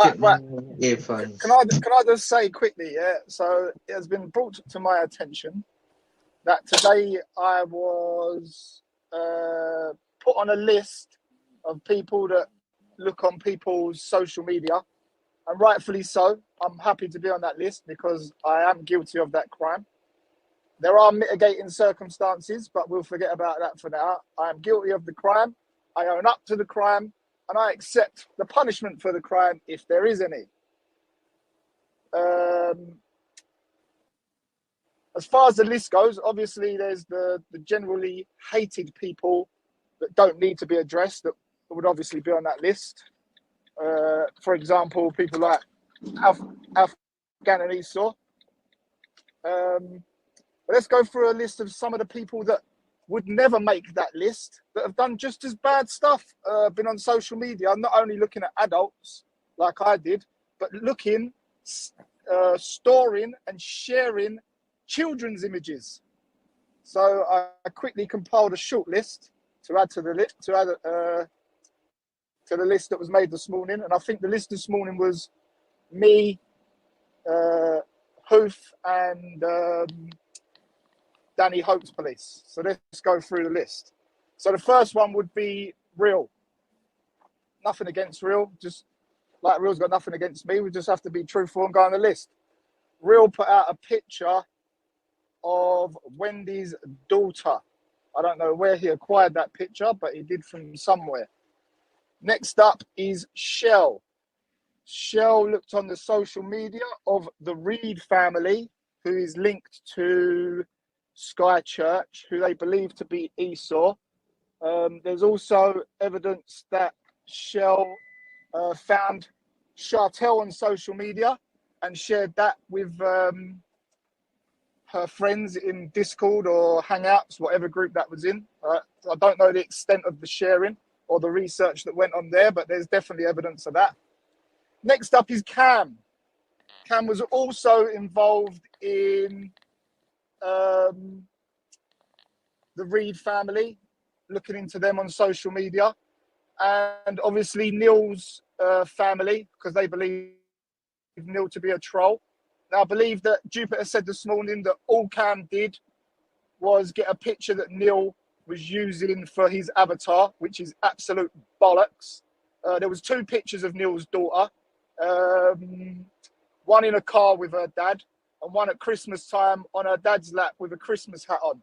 Get my Right. earphones. Can I just say quickly, yeah? So it has been brought to my attention that today I was put on a list of people that look on people's social media, and rightfully so. I'm happy to be on that list because I am guilty of that crime. There are mitigating circumstances, but we'll forget about that for now. I am guilty of the crime. I own up to the crime, and I accept the punishment for the crime if there is any. Um, as far as the list goes, obviously there's the generally hated people that don't need to be addressed that would obviously be on that list. For example, people like Afghan and Esau. But let's go through a list of some of the people that would never make that list, that have done just as bad stuff, been on social media, not only looking at adults like I did, but looking, storing and sharing children's images. So I quickly compiled a short list to add to the list, to the list that was made this morning. And I think the list this morning was me, Hoof, and Danny Hope's police. So let's go through the list. So the first one would be Real. Nothing against Real, just like Real's got nothing against me. We just have to be truthful and go on the list. Real put out a picture of Wendy's daughter. I don't know where he acquired that picture, but he did from somewhere. Next up is Shell. Shell looked on the social media of the Reed family, who is linked to Sky Church, who they believe to be Esau. There's also evidence that Shell found Chartel on social media and shared that with her friends in Discord or Hangouts, whatever group that was in. I don't know the extent of the sharing or the research that went on there, but there's definitely evidence of that. Next up is Cam. Cam was also involved in the Reed family, looking into them on social media, and obviously Neil's family, because they believe Neil to be a troll. Now, I believe that Jupiter said this morning that all Cam did was get a picture that Neil was using for his avatar, which is absolute bollocks. There was two pictures of Neil's daughter, one in a car with her dad, and one at Christmas time on her dad's lap with a Christmas hat on.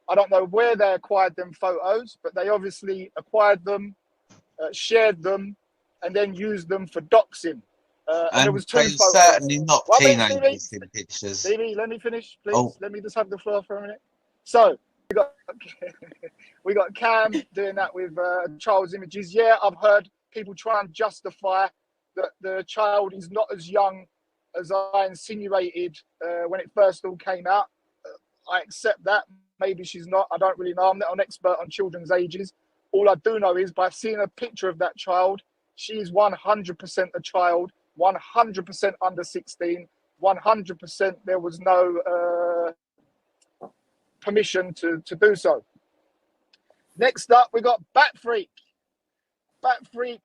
I don't know where they acquired them photos, but they obviously acquired them, shared them, and then used them for doxing. And there And was two they're photos. certainly not 1 minute, Stevie. teenagers in pictures. Stevie, let me finish, please. Oh, Let me just have the floor for a minute. So we got we got Cam doing that with child's images. Yeah, I've heard people try and justify that the child is not as young as I insinuated when it first all came out. I accept that. Maybe she's not. I don't really know. I'm not an expert on children's ages. All I do know is by seeing a picture of that child, she's 100% a child, 100% under 16, 100% there was no permission to do so. Next up, we got Bat Freak. Bat Freak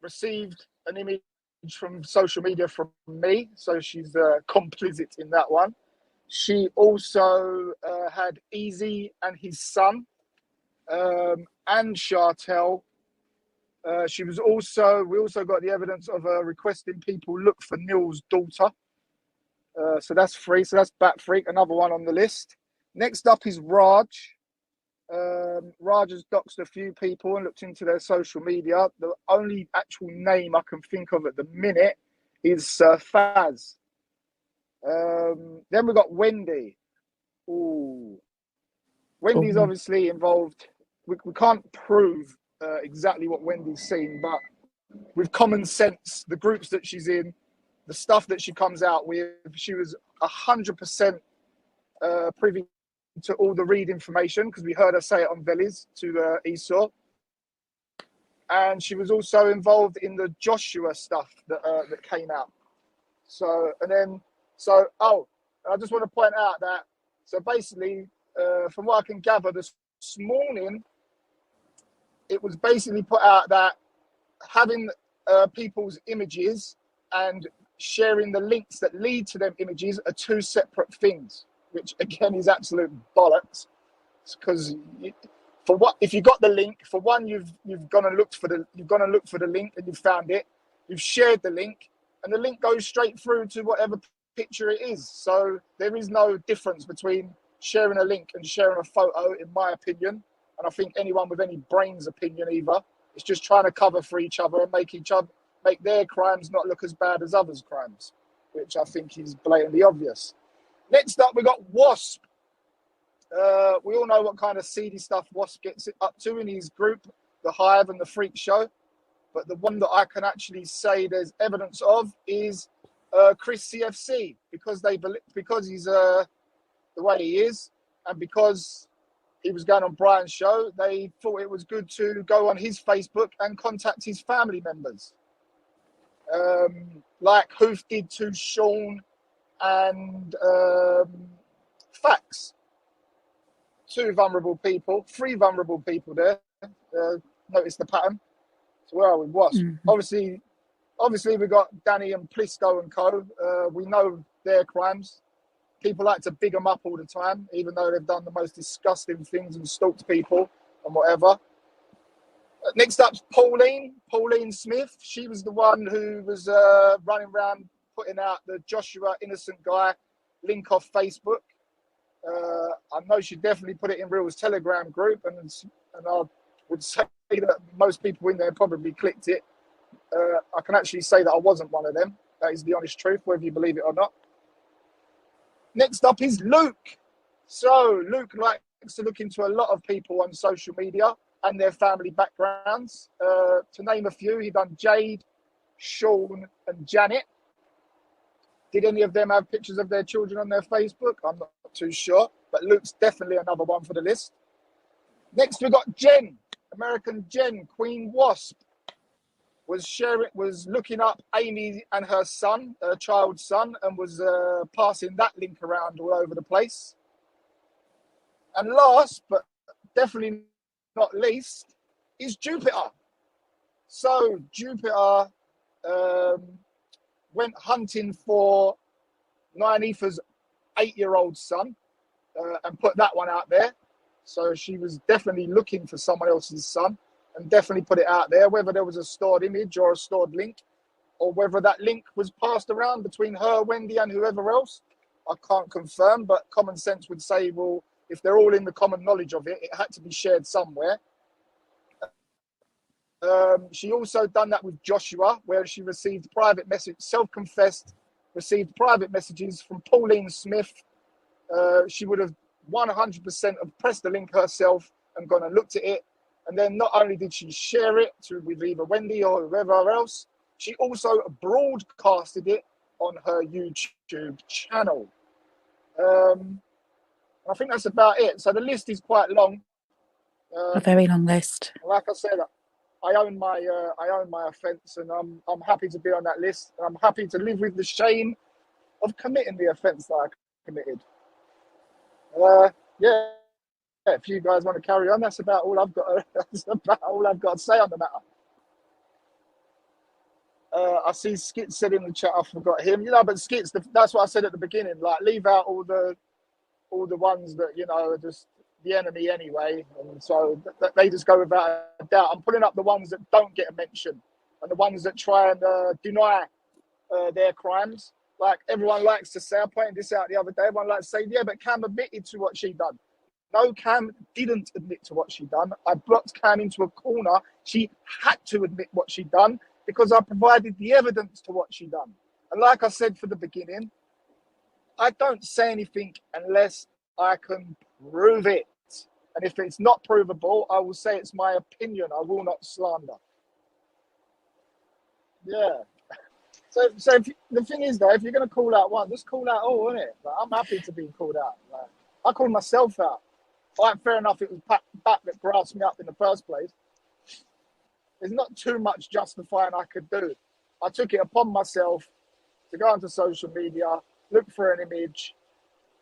received an image from social media from me, so she's complicit in that one. She also had Easy and his son, and Chartel. We also got the evidence of requesting people look for Neil's daughter. So that's three. So that's Bat Freak, another one on the list. Next up is Raj. Raj has doxed a few people and looked into their social media. The only actual name I can think of at the minute is Faz. Then we've got Wendy. Ooh. Wendy's obviously involved. We can't prove exactly what Wendy's seen, but with common sense, the groups that she's in, the stuff that she comes out with, she was 100% privy to all the Reed information because we heard her say it on Velis to Esau. And she was also involved in the Joshua stuff that came out. I just want to point out that, so basically, from what I can gather this morning, it was basically put out that having people's images and sharing the links that lead to them images are two separate things, which again is absolute bollocks. Because for what, if you got the link, for one, you've gone and looked for the link and you found it, you've shared the link, and the link goes straight through to whatever picture it is. So there is no difference between sharing a link and sharing a photo, in my opinion. And I think anyone with any brains opinion either. It's just trying to cover for each other and make their crimes not look as bad as others' crimes, which I think is blatantly obvious. Next up, we got Wasp. We all know what kind of seedy stuff Wasp gets up to in his group, The Hive and The Freak Show. But the one that I can actually say there's evidence of is Chris CFC, because he's the way he is, and because he was going on Brian's show, they thought it was good to go on his Facebook and contact his family members. Like Hoof did to Sean and Fax. Three vulnerable people there. Notice the pattern. So where are we? Wasp. Mm-hmm. Obviously we got Danny and Plisco and co. We know their crimes. People like to big them up all the time, even though they've done the most disgusting things and stalked people and whatever. Next up's Pauline Smith. She was the one who was running around putting out the Joshua innocent guy link off Facebook. I know she definitely put it in Real's Telegram group, and I would say that most people in there probably clicked it. I can actually say that I wasn't one of them. That is the honest truth, whether you believe it or not. Next up is Luke. So Luke likes to look into a lot of people on social media and their family backgrounds. To name a few, he done Jade, Sean, and Janet. Did any of them have pictures of their children on their Facebook? I'm not too sure, but Luke's definitely another one for the list. Next, we got Jen, American Jen, Queen Wasp. Was looking up Amy and her son, her child's son, and was passing that link around all over the place. And last, but definitely not least, is Jupiter. So Jupiter went hunting for Nyanifa's 8-year-old son and put that one out there. So she was definitely looking for someone else's son, and definitely put it out there, whether there was a stored image or a stored link, or whether that link was passed around between her, Wendy, and whoever else. I can't confirm, but common sense would say, well, if they're all in the common knowledge of it, it had to be shared somewhere. She also done that with Joshua, where she received received private messages from Pauline Smith. She would have 100% have pressed the link herself and gone and looked at it. And then not only did she share it with either Wendy or whoever else, she also broadcasted it on her YouTube channel. I think that's about it. So the list is quite long. A very long list. Like I said, I own my offence, and I'm happy to be on that list. And I'm happy to live with the shame of committing the offence that I committed. Yeah. If you guys want to carry on, that's about all I've got. That's about all I've got to say on the matter. I see Skits said in the chat. I forgot him. But Skits. That's what I said at the beginning. Like, leave out all the ones that are just the enemy anyway, and so they just go without a doubt. I'm pulling up the ones that don't get a mention, and the ones that try and deny their crimes. Like everyone likes to say, I pointed this out the other day. Everyone likes to say, yeah, but Cam admitted to what she done. No, Cam didn't admit to what she done. I blocked Cam into a corner. She had to admit what she done because I provided the evidence to what she done. And like I said for the beginning, I don't say anything unless I can prove it. And if it's not provable, I will say it's my opinion. I will not slander. Yeah. So the thing is, though, if you're going to call out one, just call out all, innit? Like, I'm happy to be called out. Like, I called myself out. Like, fair enough, it was Pat that grasped me up in the first place. There's not too much justifying I could do. I took it upon myself to go onto social media, look for an image,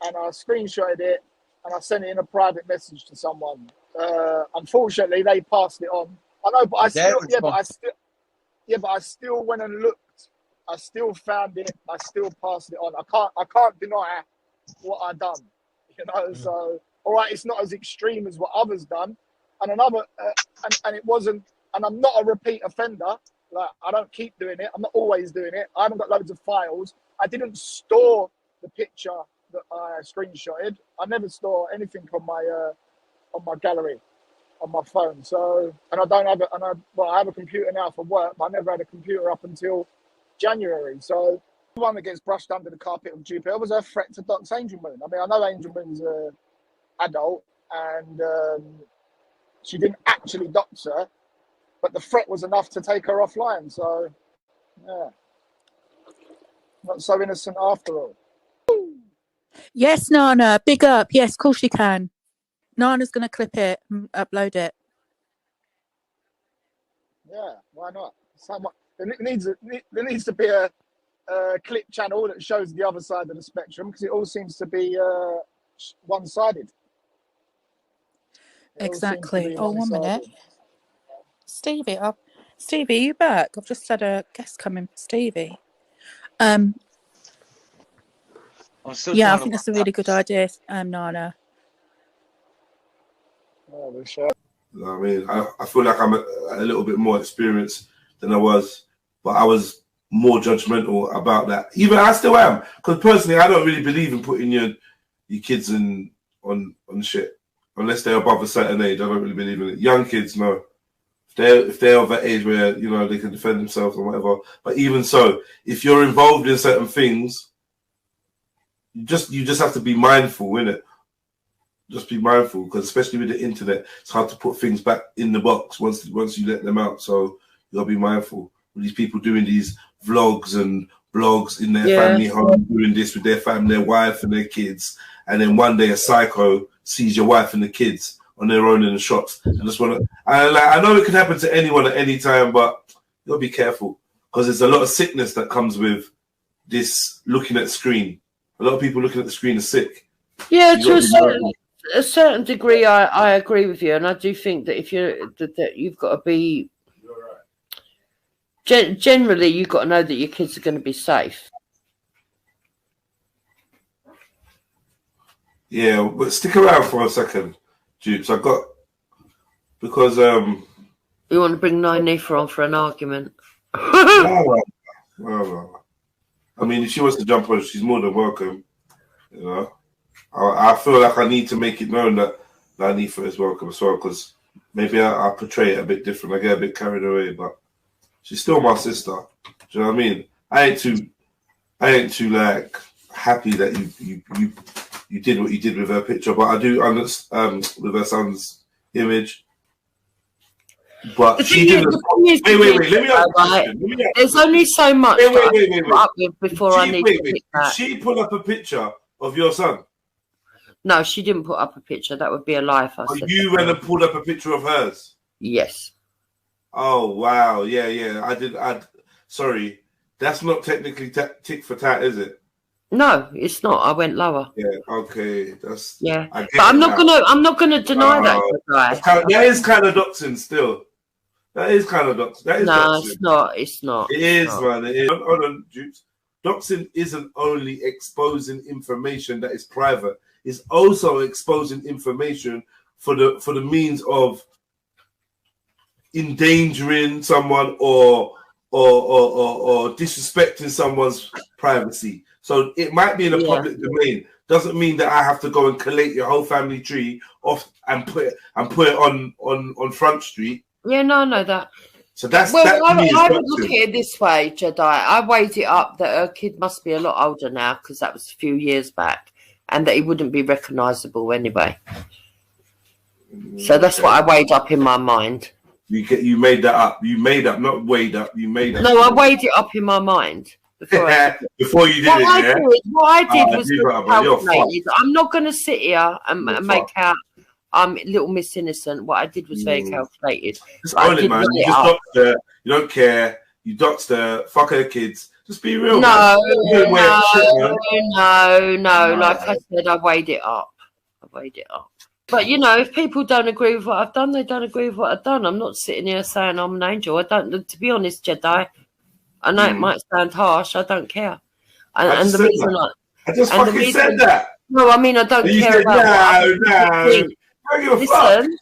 and I screenshotted it, and I sent it in a private message to someone. Unfortunately, they passed it on. I know, but I still, Yeah, but I still went and looked. I still found it. I still passed it on. I can't deny what I done. You know, so all right, it's not as extreme as what others done, and another, and it wasn't. And I'm not a repeat offender. Like, I don't keep doing it. I'm not always doing it. I haven't got loads of files. I didn't store the picture that I screenshotted. I never store anything on my gallery on my phone. So, and I don't have it. I have a computer now for work, but I never had a computer up until January. So, the one that gets brushed under the carpet of Jupiter was a threat to dox Angel Moon. I mean, I know Angel Moon's an adult, and she didn't actually dox her, but the threat was enough to take her offline. So, yeah, not so innocent after all. Yes, Nana, big up. Yes, of course you can. Nana's going to clip it and upload it. Yeah, why not? There needs to be a clip channel that shows the other side of the spectrum, because it all seems to be one-sided. Exactly. Oh, 1 minute. Stevie, you back? I've just had a guest come in, Stevie. Yeah, I think that's a really good idea, Nana. Oh, sure. I mean, I feel like I'm a little bit more experienced than I was, but I was more judgmental about that. Even I still am, because personally, I don't really believe in putting your kids on shit unless they're above a certain age. I don't really believe in it. Young kids, no. If they're of that age where they can defend themselves or whatever. But even so, if you're involved in certain things, you just have to be mindful, innit? Just be mindful, because especially with the internet, it's hard to put things back in the box once you let them out. So you gotta be mindful. These people doing these vlogs and blogs in their family home, doing this with their family, their wife and their kids, and then one day a psycho sees your wife and the kids on their own in the shops. And just wanna, I know it can happen to anyone at any time, but you gotta be careful, because there's a lot of sickness that comes with this looking at the screen. A lot of people looking at the screen are sick. Yeah, to a certain degree, I agree with you, and I do think that if that you've got to be generally, you've got to know that your kids are going to be safe. Yeah, but stick around for a second, Dupes. Because you want to bring Nynefa on for an argument. Well, I mean, if she wants to jump on, she's more than welcome. You know, I feel like I need to make it known that Nynefa is welcome as well, because maybe I portray it a bit different. I get a bit carried away, but she's still my sister. Do you know what I mean? I ain't too like happy that you did what you did with her picture, but I do understand with her son's image. But she didn't. Wait. Let me ask a question. There's only so much. Wait. Before I need to pick that. Did she put up a picture of your son? No, she didn't put up a picture. That would be a lie if I said you went and pulled up a picture of hers? Yes. Oh, wow. Yeah. I did. Sorry. That's not technically tick for tat, is it? No, it's not. I went lower. Yeah, okay. That's but I'm not gonna deny that guy. That is kind of doxing still. That is kind of doxing. That is doxing. It's not. It is, man. It is. Hold on, Dupes. Doxing isn't only exposing information that is private. It's also exposing information for the means of endangering someone or disrespecting someone's privacy. So it might be in the public domain. Doesn't mean that I have to go and collate your whole family tree off and put it on Front Street. Yeah, no, I know that. So that's I would look at it this way, Jedi. I weighed it up that her kid must be a lot older now, because that was a few years back, and that he wouldn't be recognisable anyway. So that's what I weighed up in my mind. You made that up. You made up, not weighed up. You made up. No, I weighed it up in my mind before you did it. What I did was calculated. I'm not going to sit here and make out I'm Little Miss Innocent. What I did was very calculated. Just own it, man. You just doxed her. You don't care. You doxed her. Fuck her kids. Just be real. No. Like I said, I weighed it up. But, you know, if people don't agree with what I've done, they don't agree with what I've done. I'm not sitting here saying I'm an angel. I don't, to be honest, Jedi, I know it might sound harsh. I don't care. And the reason I just fucking said that. No, I mean, I don't care said, about what no. Listen,